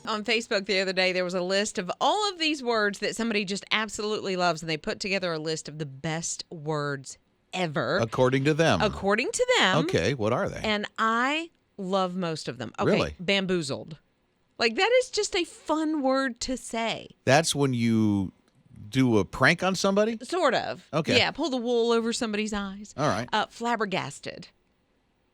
On Facebook the other day, there was a list of all of these words that somebody just absolutely loves, and they put together a list of the best words ever. According to them. According to them. Okay, what are they? And I love most of them. Okay, Really? Bamboozled. Like, that is just a fun word to say. That's when you do a prank on somebody? Sort of. Okay. Yeah, pull the wool over somebody's eyes. All right. Flabbergasted.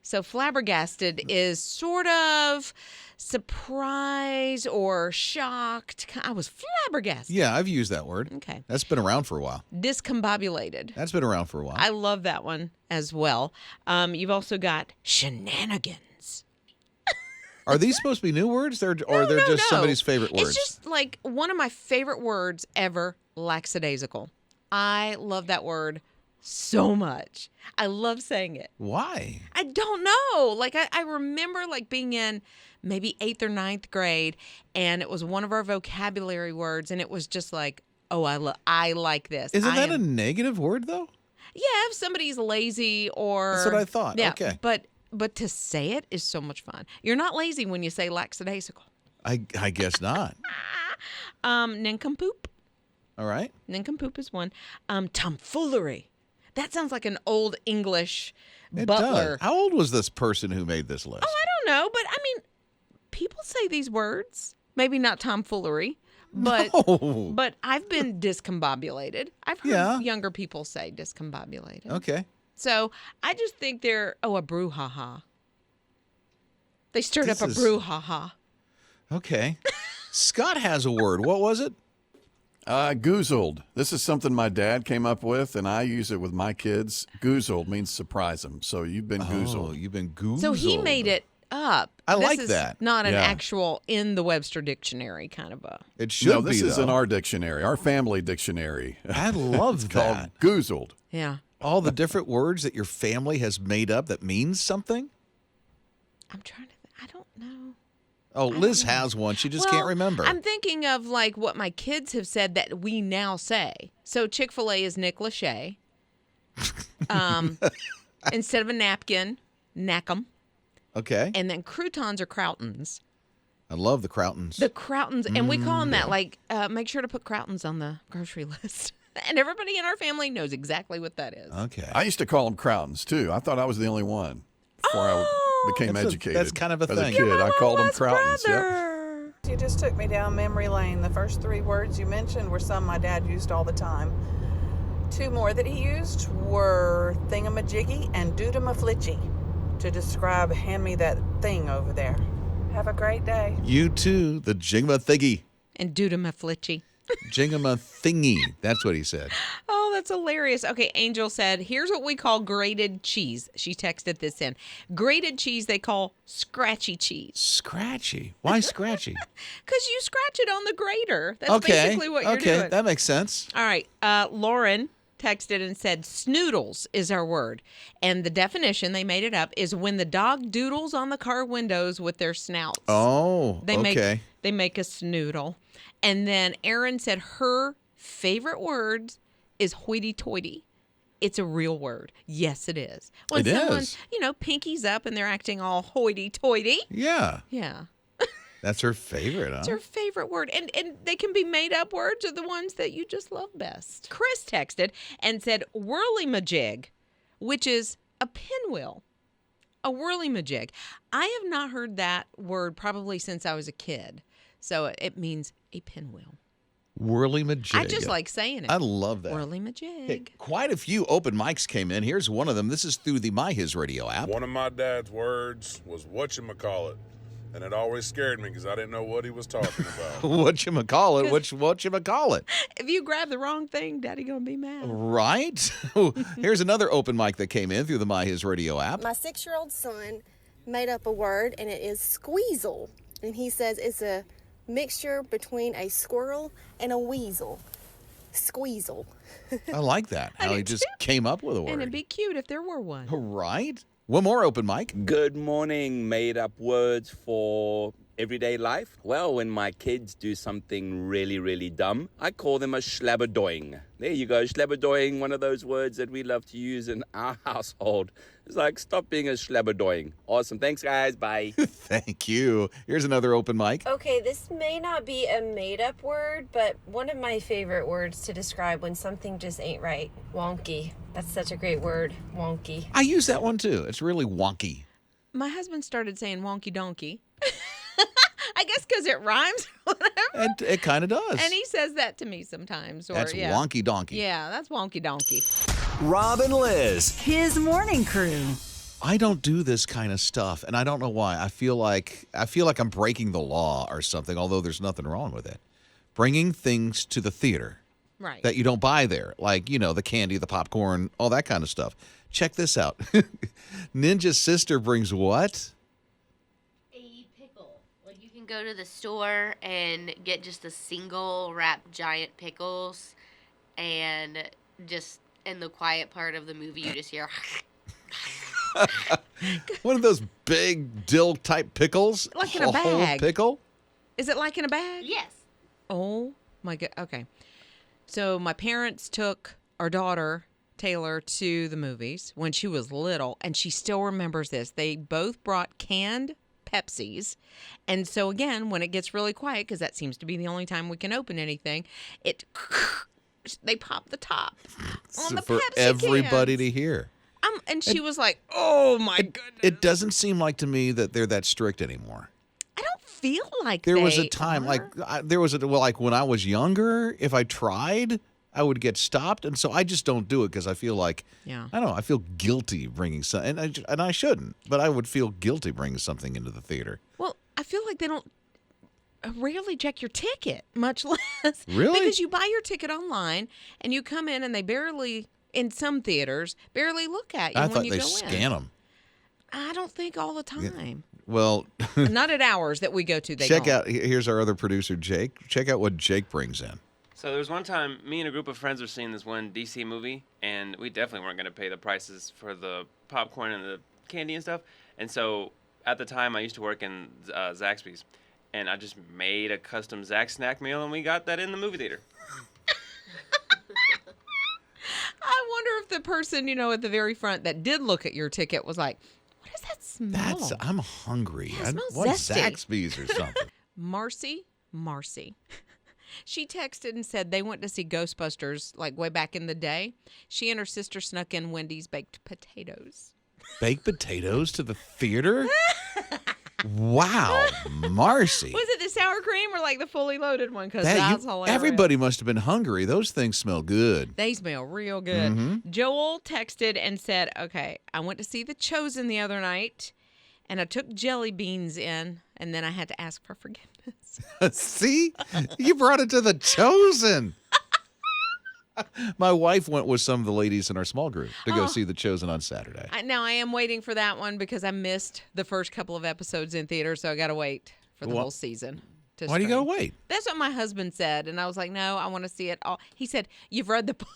So flabbergasted is sort of surprised or shocked. I was flabbergasted. Yeah, I've used that word. Okay. That's been around for a while. Discombobulated. That's been around for a while. I love that one as well. You've also got shenanigans. Are these supposed to be new words, or they're just somebody's favorite words? It's just like one of my favorite words ever, lackadaisical. I love that word so much. I love saying it. Why? I don't know. Like, I remember like being in maybe 8th or 9th grade, and it was one of our vocabulary words, and it was just like, oh, I like this. Isn't that a negative word, though? Yeah, if somebody's lazy or... That's what I thought. Yeah, okay. But to say it is so much fun. You're not lazy when you say lackadaisical. I guess not. Nincompoop. All right. Nincompoop is one. Tomfoolery. That sounds like an old English It butler. does. How old was this person who made this list? Oh, I don't know, but I mean, people say these words. Maybe not tomfoolery, but No. but I've been discombobulated. I've heard younger people say discombobulated. Okay. So I just think they're a brouhaha. They stirred This up a is- brouhaha. Okay. Scott has a word. What was it? Goozled. This is something my dad came up with, and I use it with my kids. Goozled means surprise them. So you've been goozled. Oh, you've been goozled. So he made it up. I This like is that. Not an Yeah. actual in the Webster dictionary kind of a. It should No, be, this is though. in our dictionary, our family dictionary. I love Called that. goozled. Yeah. All the different words that your family has made up that means something? I'm trying to I don't know. Oh, Liz has one. She just can't remember. I'm thinking of like what my kids have said that we now say. So Chick-fil-A is Nick Lachey. Instead of a napkin, knack 'em. Okay. And then croutons are croutons. I love the croutons. The croutons, and we call them that. Like, make sure to put croutons on the grocery list. And everybody in our family knows exactly what that is. Okay. I used to call them croutons, too. I thought I was the only one before I became educated. That's kind of a As thing. a kid, I called them Mama's croutons. Yep. brother. You just took me down memory lane. The first 3 words you mentioned were some my dad used all the time. 2 more that he used were thingamajiggy and doodamaflitchy to describe hand me that thing over there. Have a great day. You too, the jingamathingy. And doodamaflitchy. Jingamathingy. That's what he said. Oh, that's hilarious. Okay, Angel said, here's what we call grated cheese. She texted this in. Grated cheese they call scratchy cheese. Scratchy. Why scratchy? Because you scratch it on the grater. That's basically what you're doing. Okay, that makes sense. All right. Lauren texted and said, snoodles is our word. And the definition, they made it up, is when the dog doodles on the car windows with their snouts. Oh, They okay. make a snoodle. And then Erin said her favorite word is hoity-toity. It's a real word. Yes, it is. When It someone, is. pinkies up and they're acting all hoity-toity. Yeah. Yeah. That's her favorite, huh? It's her favorite word. And they can be made up words or the ones that you just love best. Chris texted and said whirly-majig, which is a pinwheel. A whirly-majig. I have not heard that word probably since I was a kid. So it means a pinwheel. Whirly-majig. I just like saying it. I love that. Whirly-majig. Hey, quite a few open mics came in. Here's one of them. This is through the My HISRadio app. One of my dad's words was whatchamacallit, and it always scared me because I didn't know what he was talking about. Whatchamacallit? Whatchamacallit? If you grab the wrong thing, Daddy gonna be mad. Right? Here's another open mic that came in through the My HISRadio app. My 6-year-old son made up a word, and it is squeezle. And he says it's a mixture between a squirrel and a weasel. Squeezle. I like that. How he do just came up with a And it'd word. be cute if there were one. Right? One more open mic. Good morning, made up words for everyday life? Well, when my kids do something really, really dumb, I call them a schlabberdoing. There you go, schlabberdoing, one of those words that we love to use in our household. It's like, stop being a schlabberdoing. Awesome. Thanks, guys. Bye. Thank you. Here's another open mic. Okay, this may not be a made-up word, but one of my favorite words to describe when something just ain't right. Wonky. That's such a great word. Wonky. I use that one too. It's really wonky. My husband started saying wonky donkey. I guess because it rhymes or whatever. It kind of does. And he says that to me sometimes. Or, That's yeah. wonky donkey. Yeah, that's wonky donkey. Rob and Lizz. His morning crew. I don't do this kind of stuff, and I don't know why. I feel like I'm breaking the law or something, although there's nothing wrong with it. Bringing things to the theater Right. that you don't buy there, like, the candy, the popcorn, all that kind of stuff. Check this out. Ninja's sister brings what? A pickle. Like you can go to the store and get just a single wrapped giant pickles, and just in the quiet part of the movie, you just hear. One of those big dill type pickles? Like in a whole bag. pickle? Is it like in a bag? Yes. Oh, my God. Okay. So my parents took our daughter, Taylor, to the movies when she was little, and she still remembers this. They both brought canned Pepsis. And so, again, when it gets really quiet, because that seems to be the only time we can open anything, they pop the top on the For Pepsi everybody cans. to hear. And she was like, oh, my goodness. It doesn't seem like to me that they're that strict anymore. I don't feel like There was they a time, are. like when I was younger, if I tried, I would get stopped. And so I just don't do it because I feel like, Yeah. I don't know, I feel guilty bringing something. And I shouldn't, but I would feel guilty bringing something into the theater. Well, I feel like they don't rarely check your ticket, much less. Really? Because you buy your ticket online and you come in and they barely, in some theaters, barely look at you I when thought you they go scan in. them. I don't think all the time. Well, Not at ours that we go to. They check don't. out, here's our other producer, Jake. Check out what Jake brings in. So there was one time me and a group of friends were seeing this one DC movie, and we definitely weren't going to pay the prices for the popcorn and the candy and stuff. And so at the time, I used to work in Zaxby's, and I just made a custom Zax snack meal, and we got that in the movie theater. I wonder if the person, at the very front that did look at your ticket was like, what is that smell? I'm hungry. Yeah, it I smells want zesty. Zaxby's or something. Marcy. She texted and said they went to see Ghostbusters like way back in the day. She and her sister snuck in Wendy's baked potatoes. Baked potatoes to the theater? Wow, Marcy. Was it the sour cream or like the fully loaded one? Because that's hilarious. Everybody must have been hungry. Those things smell good. They smell real good. Mm-hmm. Joel texted and said, okay, I went to see The Chosen the other night, and I took jelly beans in, and then I had to ask for forgiveness. See? You brought it to The Chosen. My wife went with some of the ladies in our small group to go see The Chosen on Saturday. Now, I am waiting for that one because I missed the first couple of episodes in theater, so I got to wait for the whole season. Why do you got to wait? That's what my husband said, and I was like, no, I want to see it all. He said, you've read the book.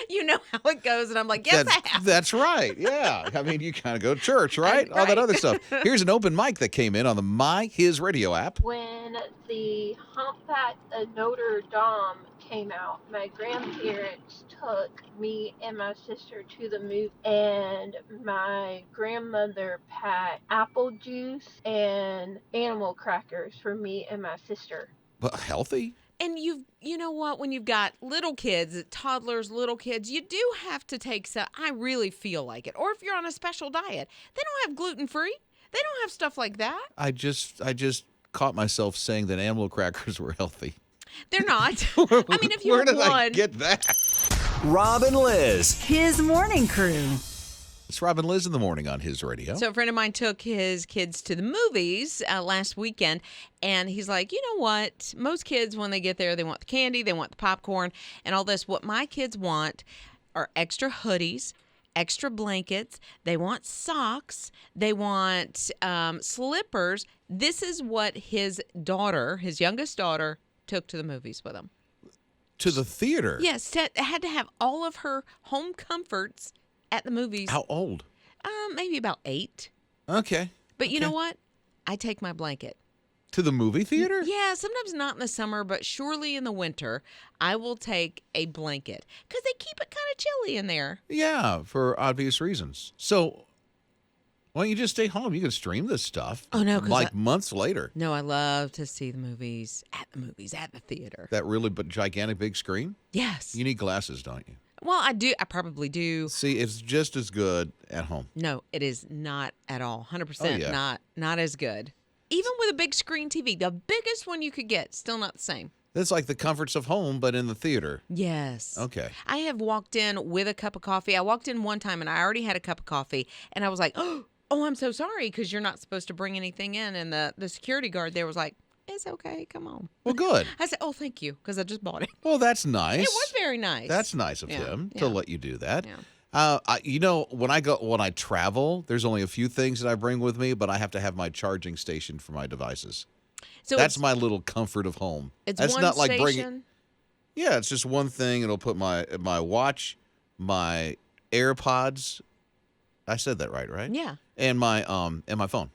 You know how it goes, and I'm like, yes, I have. That's right. Yeah. I mean, you kind of go to church, right? All that other stuff. Here's an open mic that came in on the My HISRadio app. When the Humpback of Notre Dame came out, my grandparents took me and my sister to the movie, and my grandmother packed apple juice and animal crackers for me and my sister. But healthy? And you know what? When you've got little kids, toddlers, little kids, you do have to take some. I really feel like it. Or if you're on a special diet, they don't have gluten-free. They don't have stuff like that. I just caught myself saying that animal crackers were healthy. They're not. I mean, if you Where have did I one. get that? Rob and Lizz. His morning crew. It's Rob and Lizz in the morning on His Radio. So a friend of mine took his kids to the movies last weekend, and he's like, you know what? Most kids, when they get there, they want the candy, they want the popcorn, and all this. What my kids want are extra hoodies, extra blankets. They want socks. They want slippers. This is what his daughter, his youngest daughter, took to the movies with him. To the theater? Yes, had to have all of her home comforts at the movies. How old? Maybe about 8. Okay. But you know what? I take my blanket. To the movie theater? Yeah, sometimes not in the summer, but surely in the winter, I will take a blanket because they keep it kind of chilly in there. Yeah, for obvious reasons. So why don't you just stay home? You can stream this stuff. Oh, no, 'cause like months later. No, I love to see the movies at the theater. That really gigantic big screen? Yes. You need glasses, don't you? Well, I do. I probably do. See, it's just as good at home. No, it is not at all. 100% Oh, yeah. not as good. Even with a big screen TV, the biggest one you could get, still not the same. It's like the comforts of home, but in the theater. Yes. Okay. I have walked in with a cup of coffee. I walked in one time and I already had a cup of coffee, and I was like, oh, I'm so sorry, because you're not supposed to bring anything in. And the security guard there was like, it's okay, come on. Well, good. I said, oh, thank you, because I just bought it. Well, that's nice. It was very nice. That's nice of Yeah, him yeah. to let you do that. Yeah. When I travel, there's only a few things that I bring with me, but I have to have my charging station for my devices. So That's it's- my little comfort of home. It's That's one not like station. bringing. Yeah, it's just one thing. It'll put my watch, my AirPods. I said that right? Yeah. And my phone.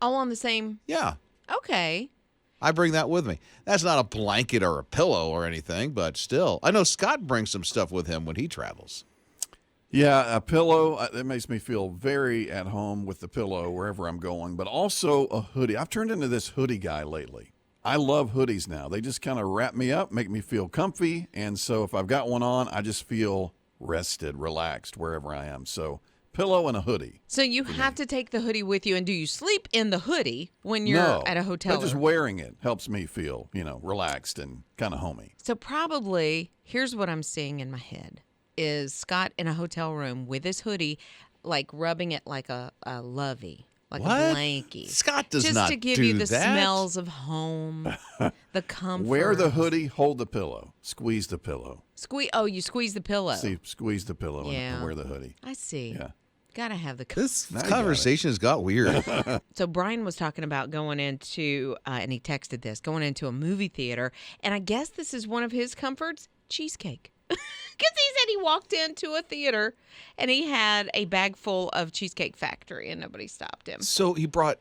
All on the same. Yeah. Okay. I bring that with me. That's not a blanket or a pillow or anything, but still. I know Scott brings some stuff with him when he travels. Yeah, a pillow. It makes me feel very at home with the pillow wherever I'm going, but also a hoodie. I've turned into this hoodie guy lately. I love hoodies now. They just kind of wrap me up, make me feel comfy. And so if I've got one on, I just feel rested, relaxed wherever I am. So pillow and a hoodie. So you have to take the hoodie with you, and do you sleep in the hoodie when you're No, at a hotel? but just wearing it helps me feel, relaxed and kind of homey. So probably, here's what I'm seeing in my head, is Scott in a hotel room with his hoodie, like rubbing it like a lovey, like What? a blankie. Scott does just not to give do you the that. smells of home, the comfort. Wear the hoodie, hold the pillow, squeeze the pillow. You squeeze the pillow. See, squeeze the pillow Yeah. and wear the hoodie. I see. Yeah. Gotta have the. This Now you got conversation has got weird. So Brian was talking about going into, and he texted this, going into a movie theater, and I guess this is one of his comforts, cheesecake. Because he said he walked into a theater and he had a bag full of Cheesecake Factory and nobody stopped him. So he brought,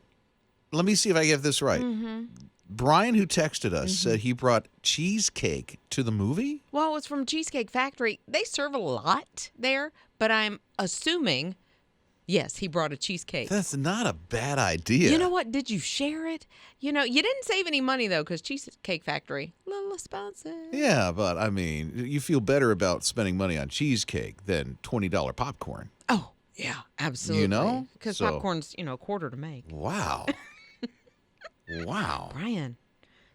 let me see if I get this right. Mm-hmm. Brian, who texted us, said he brought cheesecake to the movie? Well, it's from Cheesecake Factory. They serve a lot there, but I'm assuming, yes, he brought a cheesecake. That's not a bad idea. You know what? Did you share it? You didn't save any money, though, because Cheesecake Factory, a little expensive. Yeah, but I mean, you feel better about spending money on cheesecake than $20 popcorn. Oh, yeah, absolutely. You know? Because So- popcorn's, a quarter to make. Wow. Wow. Brian,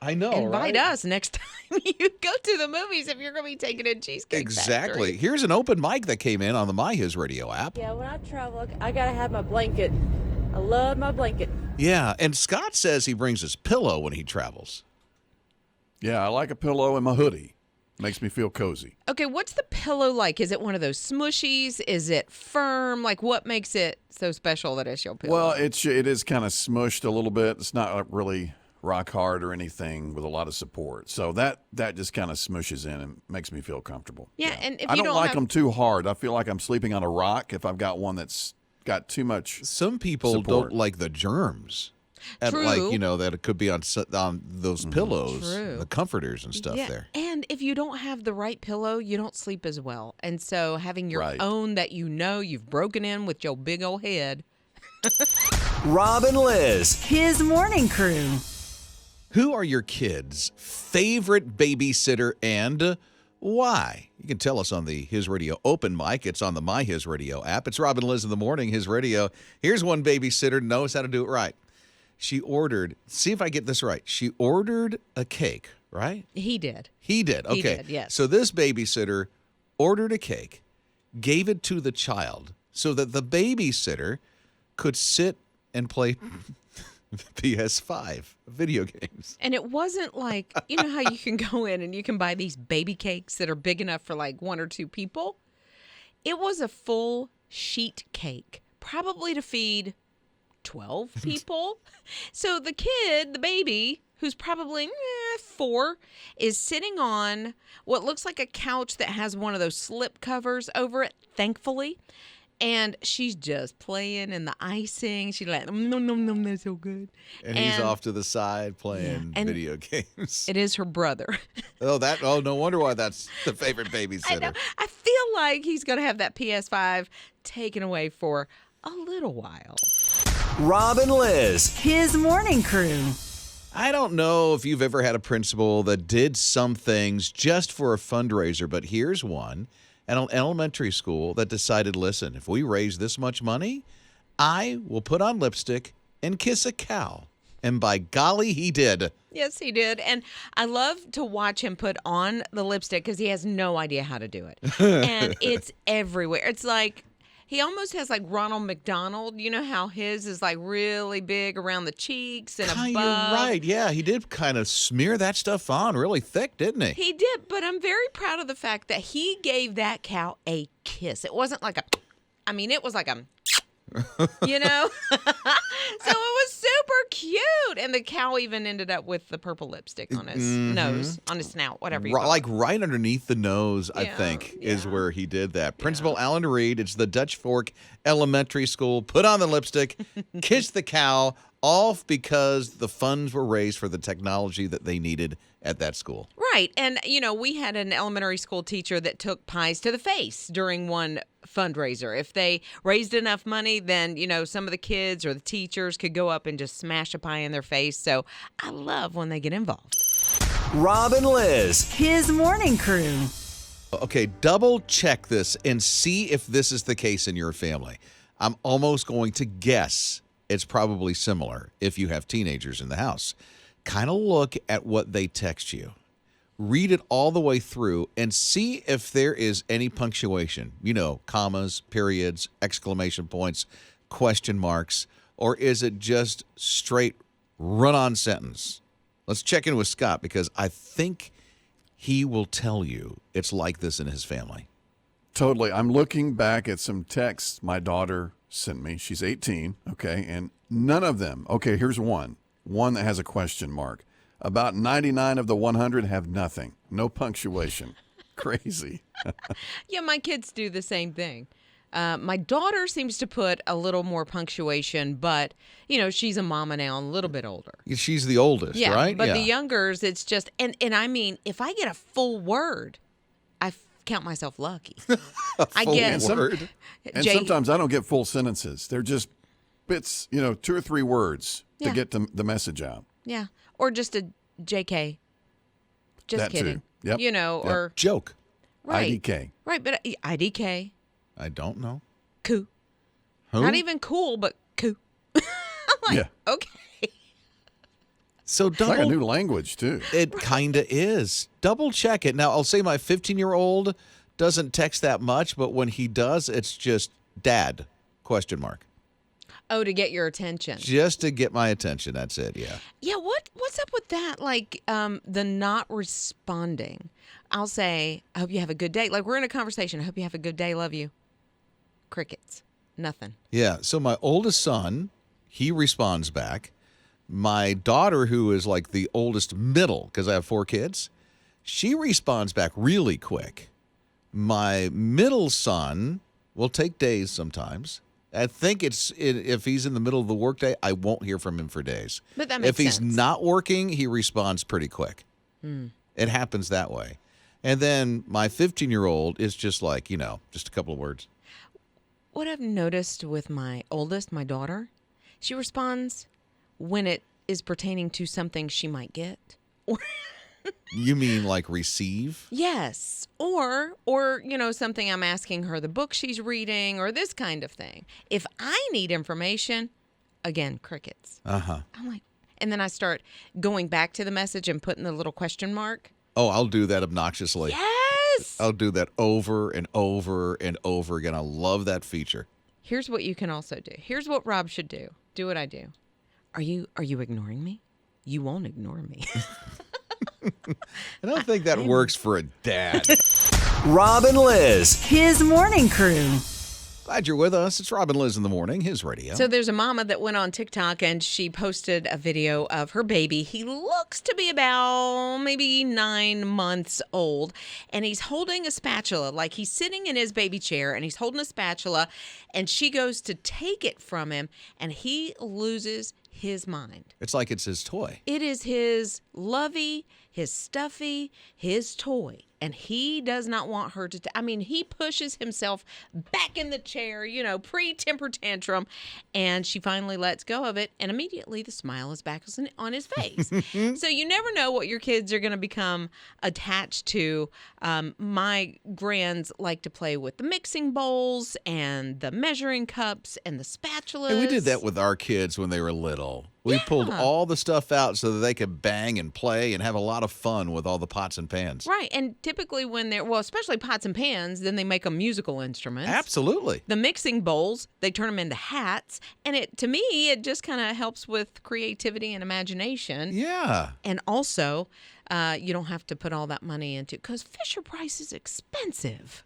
I know, invite right? us next time you go to the movies if you're going to be taking in Cheesecake Exactly. Factory. Here's an open mic that came in on the My His Radio app. Yeah, when I travel, I gotta have my blanket. I love my blanket. Yeah, and Scott says he brings his pillow when he travels. Yeah, I like a pillow and my hoodie. Makes me feel cozy. Okay, what's the pillow like? Is it one of those smushies? Is it firm? Like, what makes it so special that it's your pillow? Well, it is kind of smushed a little bit. It's not really rock hard or anything with a lot of support. So that just kind of smushes in and makes me feel comfortable. Yeah, and if I you don't like have, them too hard. I feel like I'm sleeping on a rock if I've got one that's got too much Some people support. don't like the germs. And True. like, that it could be on those pillows, True. the comforters and stuff yeah, there. and if you don't have the right pillow, you don't sleep as well. And so having your Right. own that you've broken in with your big old head. Rob and Lizz. His morning crew. Who are your kids' favorite babysitter and why? You can tell us on the His Radio open mic. It's on the My His Radio app. It's Rob and Lizz in the morning, His Radio. Here's one babysitter who knows how to do it right. She ordered, see if I get this right. She ordered a cake, right? He did. He did. Okay. He did, yes. So this babysitter ordered a cake, gave it to the child so that the babysitter could sit and play PS5 video games. And it wasn't like, you know how you can go in and you can buy these baby cakes that are big enough for like one or two people? It was a full sheet cake, probably to feed 12 people. So the kid, the baby, who's probably 4, is sitting on what looks like a couch that has one of those slip covers over it, thankfully. And she's just playing in the icing. She's like, nom, that's so good. And he's off to the side playing video games. It is her brother. Oh, no wonder why that's the favorite babysitter. I know. I feel like he's going to have that PS5 taken away for a little while. Rob and Lizz. His morning crew. I don't know if you've ever had a principal that did some things just for a fundraiser, but here's one at an elementary school that decided, listen, if we raise this much money, I will put on lipstick and kiss a cow. And by golly, he did. Yes, he did. And I love to watch him put on the lipstick because he has no idea how to do it. And it's everywhere. It's like he almost has like Ronald McDonald. You know how his is like really big around the cheeks and above? You're right. Yeah, he did kind of smear that stuff on really thick, didn't he? He did, but I'm very proud of the fact that he gave that cow a kiss. It wasn't like it was like a, you know? So it was super cute. And the cow even ended up with the purple lipstick on his nose, on his snout, whatever you call Like it. right underneath the nose, I think, is where he did that. Principal Alan Reed, it's the Dutch Fork Elementary School, put on the lipstick, kissed the cow, all because the funds were raised for the technology that they needed at that school. Right. And, we had an elementary school teacher that took pies to the face during one fundraiser. If they raised enough money, then, some of the kids or the teachers could go up and just smash a pie in their face. So I love when they get involved. Rob and Lizz. His morning crew. Okay, double check this and see if this is the case in your family. I'm almost going to guess it's probably similar if you have teenagers in the house. Kind of look at what they text you. Read it all the way through and see if there is any punctuation, commas, periods, exclamation points, question marks, or is it just straight run-on sentence? Let's check in with Scott because I think he will tell you it's like this in his family. Totally. I'm looking back at some texts my daughter sent me. She's 18, okay, and none of them. Okay, here's one that has a question mark. About 99 of the 100 have nothing. No punctuation. Crazy. Yeah, my kids do the same thing. My daughter seems to put a little more punctuation, but, she's a mama now, a little bit older. She's the oldest, right? But the youngers, it's just, and I mean, if I get a full word, I count myself lucky. I get word. And sometimes I don't get full sentences. They're just bits, 2 or 3 words to get the message out. Yeah. Or just a JK. Just that kidding. Too. Yep. Or joke. Right. IDK. Right, but IDK. I don't know. Coo. Who? Not even cool, but coo. I'm like, okay. So it's like a new language, too. It kind of is. Double check it. Now, I'll say my 15-year-old doesn't text that much, but when he does, it's just dad, ? Oh, to get your attention. Just to get my attention. That's it, yeah. Yeah, what's up with that? Like the not responding. I'll say, I hope you have a good day. Like we're in a conversation. I hope you have a good day. Love you. Crickets. Nothing. Yeah, so my oldest son, he responds back. My daughter, who is like the oldest middle, because I have 4 kids, she responds back really quick. My middle son will take days sometimes. I think if he's in the middle of the workday, I won't hear from him for days. But that makes sense. If he's not working, he responds pretty quick. It happens that way. And then my 15-year-old is just like, just a couple of words. What I've noticed with my oldest, my daughter, she responds when it is pertaining to something she might get. You mean like receive? Yes. Or something I'm asking her, the book she's reading or this kind of thing. If I need information, again, crickets. Uh-huh. I'm like, and then I start going back to the message and putting the little question mark. Oh, I'll do that obnoxiously. Yes. I'll do that over and over and over again. I love that feature. Here's what you can also do. Here's what Rob should do. Do what I do. Are you ignoring me? You won't ignore me. I don't think that works for a dad. Rob and Lizz. His morning crew. Glad you're with us. It's Rob and Lizz in the morning, his radio. So there's a mama that went on TikTok and she posted a video of her baby. He looks to be about maybe 9 months old, and he's holding a spatula. Like he's sitting in his baby chair and he's holding a spatula, and she goes to take it from him and he loses his mind. It's like it's his toy. It is his lovey, his stuffy, his toy. And he does not want her to, he pushes himself back in the chair, pre-temper tantrum. And she finally lets go of it. And immediately the smile is back on his face. So you never know what your kids are going to become attached to. My grands like to play with the mixing bowls and the measuring cups and the spatulas. And we did that with our kids when they were little. We pulled all the stuff out so that they could bang and play and have a lot of fun with all the pots and pans. Right. And typically when especially pots and pans, then they make them musical instruments. Absolutely. The mixing bowls, they turn them into hats. And to me, it just kind of helps with creativity and imagination. Yeah. And also, you don't have to put all that money into, because Fisher Price is expensive.